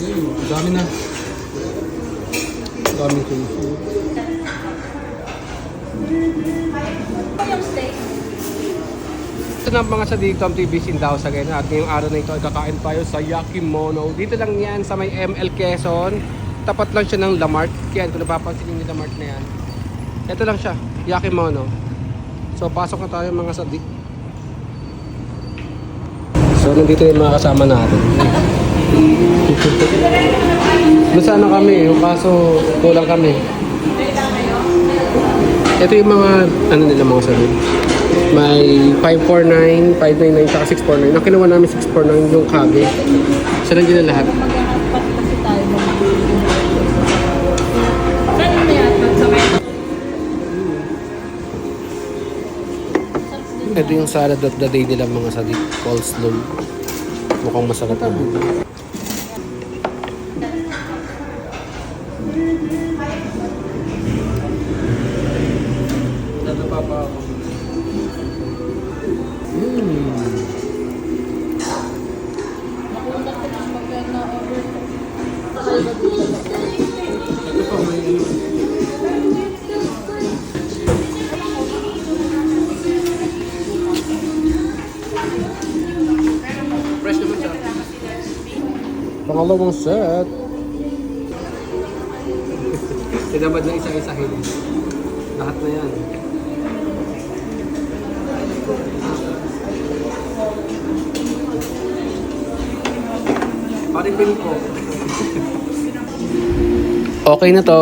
Dami na. Daming seafood. Ito na mga sa dito ang TV Sindaw sa ganyan. At ngayong araw na ito ay kakain tayo sa Yakimono. Dito lang yan sa may ML Quezon. Tapat lang siya ng Lamart. Kaya kung napapansin yung Lamart na yan. Ito lang siya, Yakimono. So pasok na tayo mga sadik. So nandito yung mga kasama natin. Basta na kami, yung kaso kulang kami. Ito yung mga ano nila mga sabi. May 549, 599, saka 649. Ang kinuha namin 649 yung kage. So nandiyan na lahat. Magkakapat kasi tayo. Saan mo yan? Ito yung salad of the day nila mga sadik. Coleslaw. Mukhang masarap naman. Fresh naman siya. Pangalawang set. Tinamad na isa-isahin. Lahat na yan. Paripin ko. Okay na to.